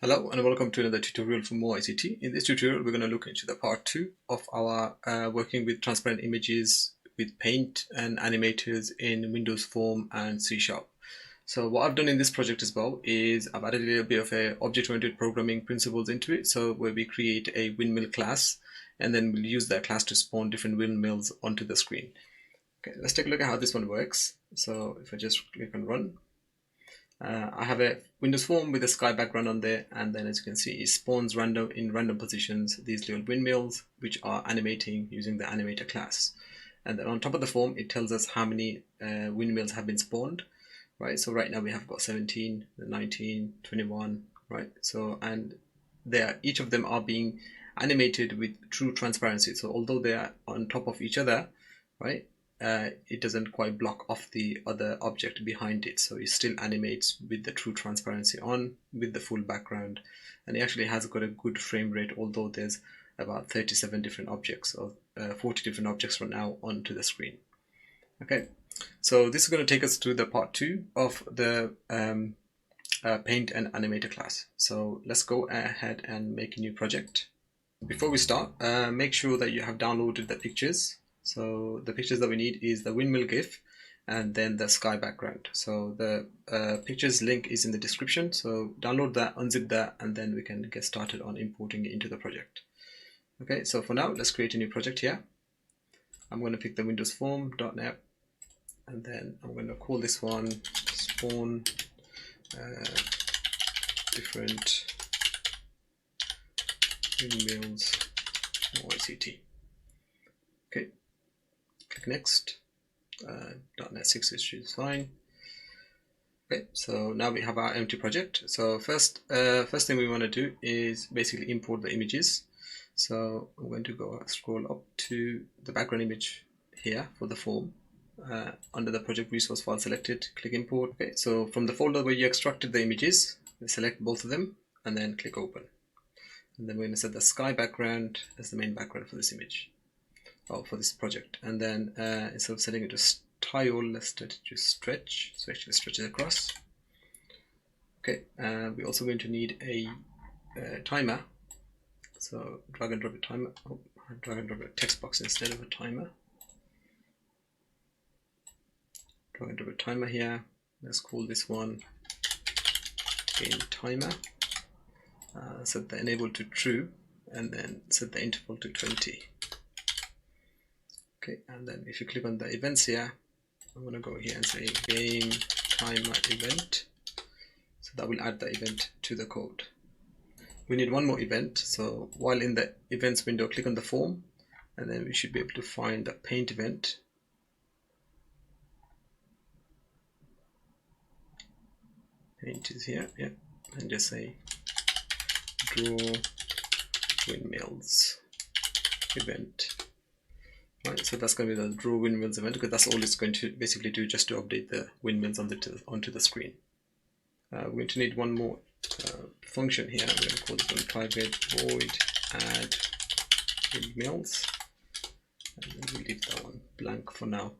Hello and welcome to another tutorial for more ICT. In this tutorial we're going to look into the part 2 of our working with transparent images with Paint and animators in Windows Form and C#. So what I've done in this project as well is I've added a little bit of a object-oriented programming principles into it, so where we create a windmill class and then we'll use that class to spawn different windmills onto the screen. Okay, let's take a look at how this one works. So if I just click on run, I have a Windows form with a sky background on there, and then as you can see it spawns in random positions these little windmills which are animating using the animator class. And then on top of the form it tells us how many windmills have been spawned, right? So right now we have got 17, 19, 21, right? So and each of them are being animated with true transparency. So although they are on top of each other, right, it doesn't quite block off the other object behind it, so it still animates with the true transparency on with the full background, and it actually has got a good frame rate, although there's about 37 different objects or 40 different objects from now onto the screen. Okay, so this is going to take us to the part 2 of the Paint and Animator class. So let's go ahead and make a new project. Before we start, make sure that you have downloaded the pictures. So the pictures that we need is the windmill GIF and then the sky background. So the pictures link is in the description. So download that, unzip that, and then we can get started on importing it into the project. Okay, so for now, let's create a new project here. I'm going to pick the Windows Form.net, and then I'm going to call this one spawn different windmills ICT. Okay. Click next. .NET 6 is fine. Okay, so now we have our empty project. So first thing we want to do is basically import the images. So I'm going to scroll up to the background image here for the form. Under the project resource file selected, click import. Okay, so from the folder where you extracted the images, select both of them and then click open. And then we're going to set the sky background as the main background for this image. For this project, and then instead of setting it to style, let's set it to stretch, so actually stretch it across. Okay, we're also going to need a timer, so drag and drop a timer, drag and drop a text box instead of a timer. Drag and drop a timer here, let's call this one game timer, set the enable to true, and then set the interval to 20. Okay, and then if you click on the events here, I'm going to go here and say game timer event. So that will add the event to the code. We need one more event. So while in the events window, click on the form, and then we should be able to find the paint event. Paint is here, yeah, and just say draw windmills event. Right, so that's going to be the draw windmills event, because that's all it's going to basically do, just to update the windmills onto the screen. We're going to need one more function here. We're going to call this one private void add windmills, and then we'll leave that one blank for now.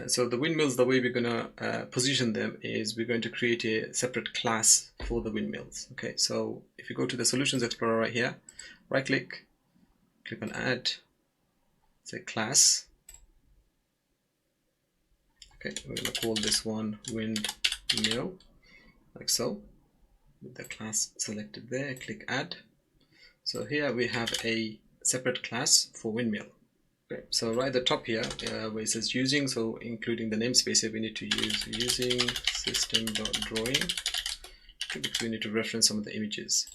So the windmills, the way we're going to position them is we're going to create a separate class for the windmills. Okay, so if you go to the Solutions Explorer right here, right click on add, say class. Okay, we're going to call this one windmill, like so, with the class selected there. Click add. So here we have a separate class for windmill. Okay, so right at the top here where it says using, so including the namespace here, we need to use using system.drawing, because we need to reference some of the images.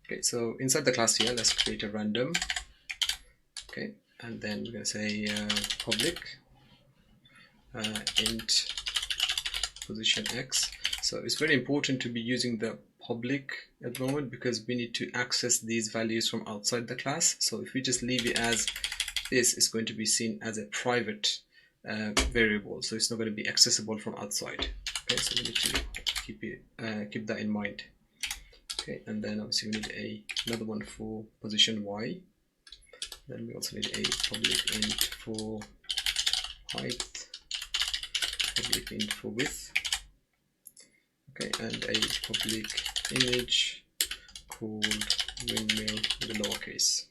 Okay, so inside the class here, let's create a random. Okay, and then we're going to say public int position x. So it's very important to be using the public at the moment, because we need to access these values from outside the class. So if we just leave it as this, it's going to be seen as a private variable, so it's not going to be accessible from outside. Okay, so we need to keep that in mind. Okay, and then obviously we need another one for position y. Then we also need a public int for height, public int for width, okay, and a public image called windmill with a lowercase.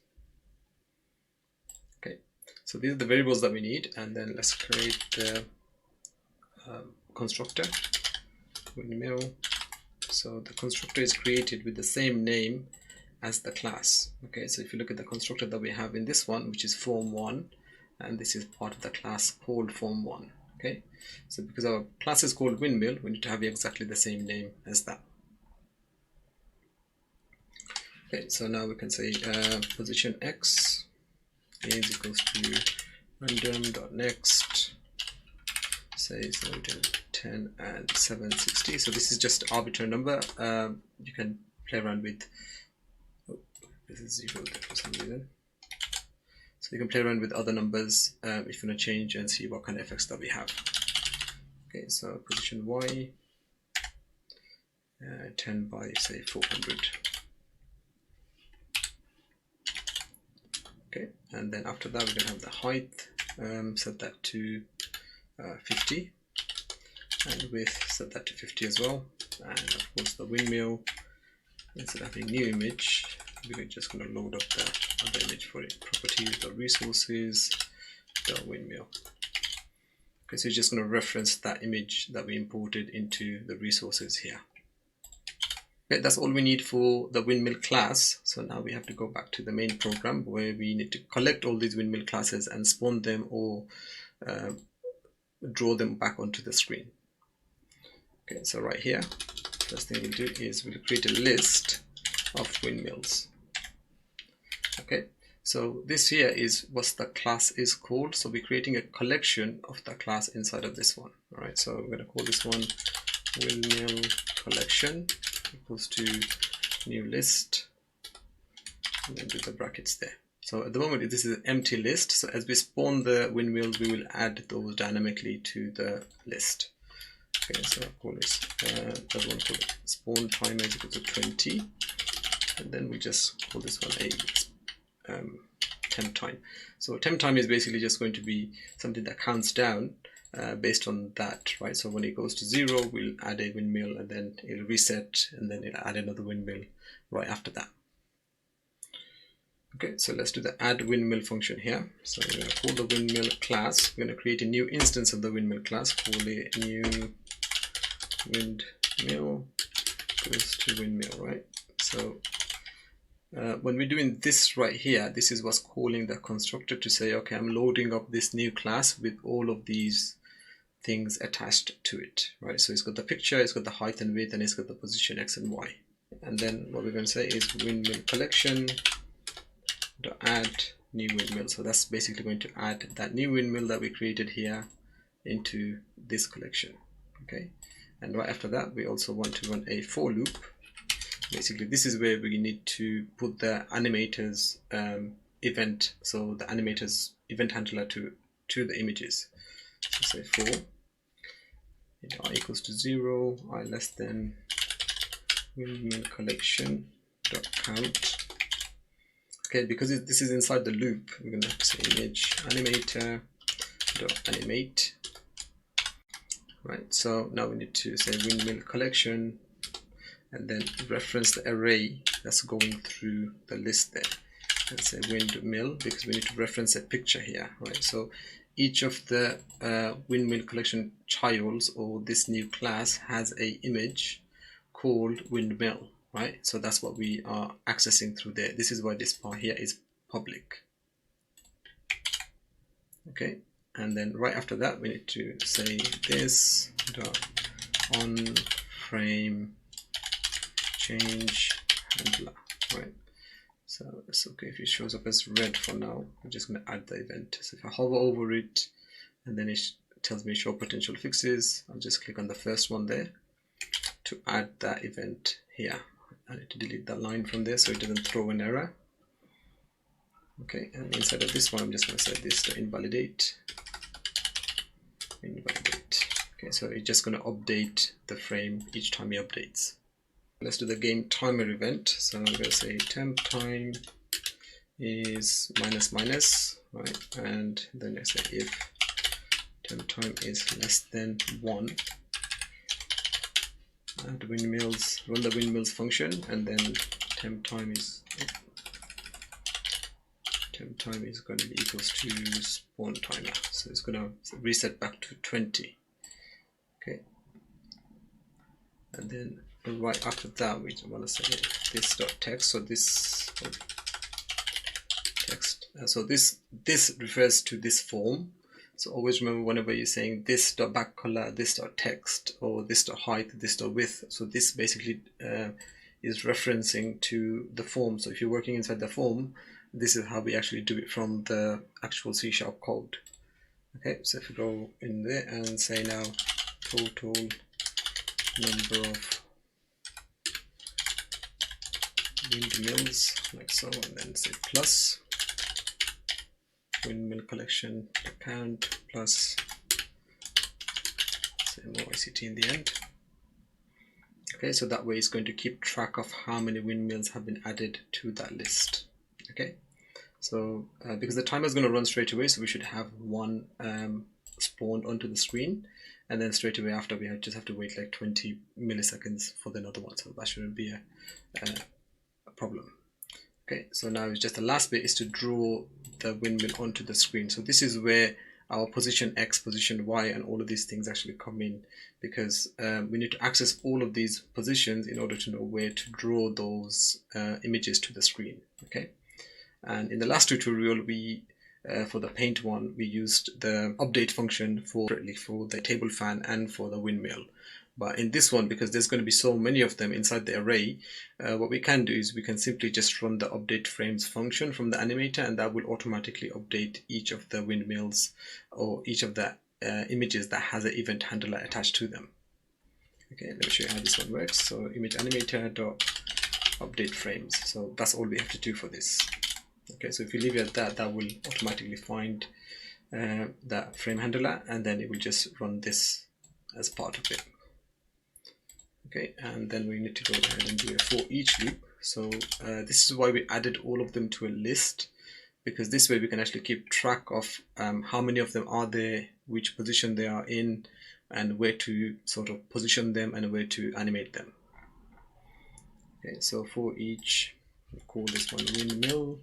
Okay, so these are the variables that we need, and then let's create the constructor windmill. So the constructor is created with the same name as the class. Okay, so if you look at the constructor that we have in this one, which is form1, and this is part of the class called form1. Okay, so because our class is called windmill, we need to have exactly the same name as that. Okay, so now we can say position x is equals to random.next, say 10 and 760. So this is just arbitrary number. You can play around with, oh, this is 0 there for some reason. So you can play around with other numbers if you want to change and see what kind of effects that we have. Okay, so position y, 10 by say 400. Okay, and then after that we're going to have the height, set that to 50, and width, set that to 50 as well. And of course the windmill, instead of having new image, we're just going to load up the other image for it. Properties, the resources, the windmill. Okay, so you're just going to reference that image that we imported into the resources here. Okay, that's all we need for the windmill class. So now we have to go back to the main program where we need to collect all these windmill classes and spawn them or draw them back onto the screen. Okay, so right here, first thing we'll do is we'll create a list of windmills. Okay, so this here is what the class is called. So we're creating a collection of the class inside of this one. All right, so we're going to call this one windmill collection equals to new list, and then do the brackets there. So at the moment this is an empty list. So as we spawn the windmills, we will add those dynamically to the list. Okay, so I'll call this that one called spawn time is equal to 20, and then we just call this one a temp time. So temp time is basically just going to be something that counts down based on that, right? So when it goes to 0, we'll add a windmill, and then it'll reset, and then it'll add another windmill right after that. Okay, so let's do the add windmill function here. So we're going to call the windmill class. We're going to create a new instance of the windmill class, call it new windmill goes to windmill, right? So when we're doing this right here, this is what's calling the constructor to say, okay, I'm loading up this new class with all of these things attached to it, right? So it's got the picture, it's got the height and width, and it's got the position x and y. And then what we're going to say is windmill collection to add new windmill. So that's basically going to add that new windmill that we created here into this collection. Okay, and right after that we also want to run a for loop. Basically this is where we need to put the animator's event, so the animator's event handler to the images. So say for I equals to 0, I less than windmill collection dot count. Okay, because this is inside the loop, we're going to have to say image animator dot animate. Right, so now we need to say windmill collection and then reference the array that's going through the list there, and say windmill, because we need to reference a picture here, right? So each of the windmill collection childs or this new class has a image called windmill, right? So that's what we are accessing through there. This is why this part here is public. Okay, and then right after that we need to say this dot on frame change handler, right? So it's okay if it shows up as red for now. I'm just going to add the event. So if I hover over it and then it tells me show potential fixes, I'll just click on the first one there to add that event here. I need to delete that line from there so it doesn't throw an error. Okay, and inside of this one I'm just going to set this to invalidate. Okay, so it's just going to update the frame each time it updates. Let's do the game timer event. So I'm going to say temp time is minus minus, right? And then I say if temp time is less than 1, add windmills, run the windmills function, and then temp time is going to be equals to spawn timer, so it's going to reset back to 20. Okay, and then right after that we want to say this dot text. So this text, so this refers to this form. So always remember, whenever you're saying this dot back color, this dot text, or this dot height, this dot width, so this basically is referencing to the form. So if you're working inside the form, this is how we actually do it from the actual C# code. Okay, so if we go in there and say now total number of windmills, like so, and then say plus windmill collection count plus say more ICT in the end. Okay, so that way it's going to keep track of how many windmills have been added to that list. Okay, so because the timer is going to run straight away, so we should have one spawned onto the screen, and then straight away after we just have to wait like 20 milliseconds for the another one, so that shouldn't be a problem. Okay, so now it's just the last bit is to draw the windmill onto the screen. So this is where our position X, position Y, and all of these things actually come in, because we need to access all of these positions in order to know where to draw those images to the screen. Okay, and in the last tutorial we for the paint one, we used the update function for the table fan and for the windmill. But in this one, because there's going to be so many of them inside the array, what we can do is we can simply just run the update frames function from the animator, and that will automatically update each of the windmills or each of the images that has an event handler attached to them. Okay, let me show you how this one works. So image animator dot update frames. So that's all we have to do for this. Okay, so if you leave it at that, that will automatically find that frame handler, and then it will just run this as part of it. Okay, and then we need to go ahead and do a for each loop. So this is why we added all of them to a list, because this way we can actually keep track of how many of them are there, which position they are in, and where to sort of position them and where to animate them. Okay, so for each, we'll call this one windmill.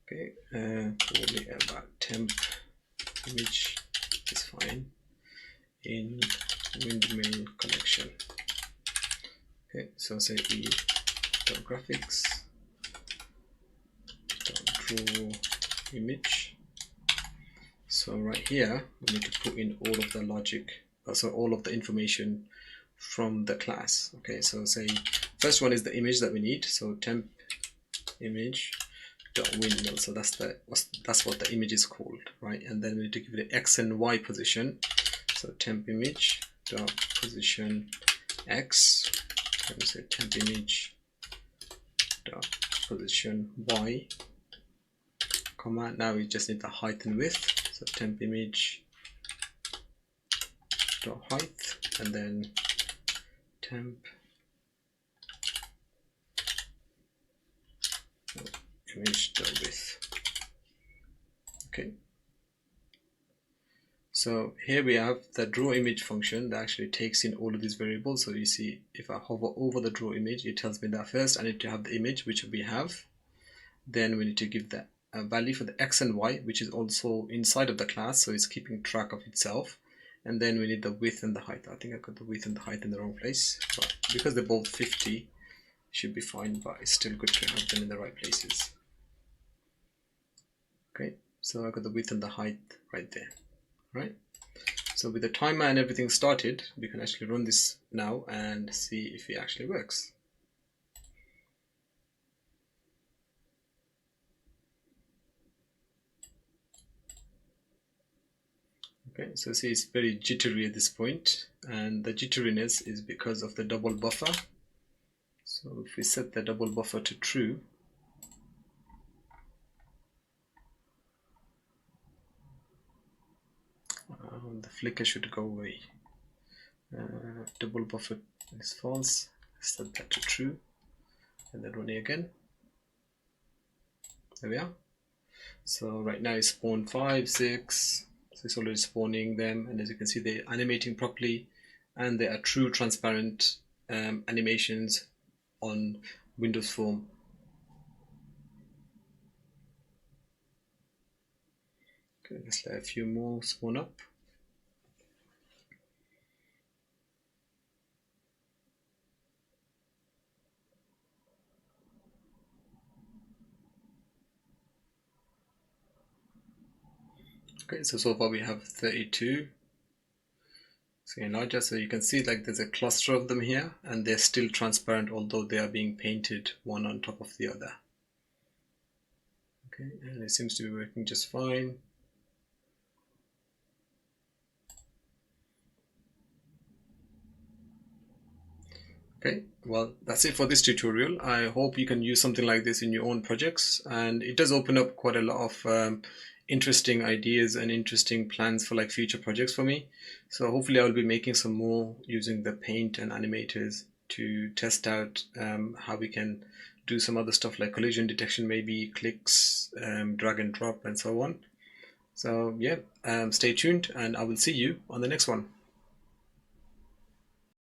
Okay, probably about temp image is fine in windmill collection. Okay, so say e.graphics draw image. So right here we need to put in all of the logic, so all of the information from the class. Okay, so say first one is the image that we need, so temp image dot windmill. So that's what the image is called, right? And then we need to give it an X and Y position. So temp image dot position X. Let me say temp image dot position Y, comma. Now we just need the height and width. So temp image dot height, and then temp image dot width. Okay. So here we have the draw image function that actually takes in all of these variables. So you see, if I hover over the draw image, it tells me that first I need to have the image, which we have. Then we need to give the value for the X and Y, which is also inside of the class, so it's keeping track of itself. And then we need the width and the height. I think I got the width and the height in the wrong place, but because they're both 50, should be fine, but it's still good to have them in the right places. Okay, so I got the width and the height right there. Right, so with the timer and everything started, we can actually run this now and see if it actually works. Okay, so see, it's very jittery at this point, and the jitteriness is because of the double buffer. So if we set the double buffer to true, the flicker should go away. Double buffer is false. Set that to true, and then run it again. There we are. So right now it's spawned 5, 6. So it's already spawning them, and as you can see, they're animating properly, and they are true transparent animations on Windows Form. Okay, let's let a few more spawn up. Okay, so far we have 32. So larger, so you can see like there's a cluster of them here, and they're still transparent, although they are being painted one on top of the other. Okay, and it seems to be working just fine. Okay, well, that's it for this tutorial. I hope you can use something like this in your own projects, and it does open up quite a lot of interesting ideas and interesting plans for like future projects for me. So hopefully I'll be making some more using the paint and animators to test out how we can do some other stuff like collision detection, maybe clicks, drag and drop, and so on. So yeah, stay tuned, and I will see you on the next one.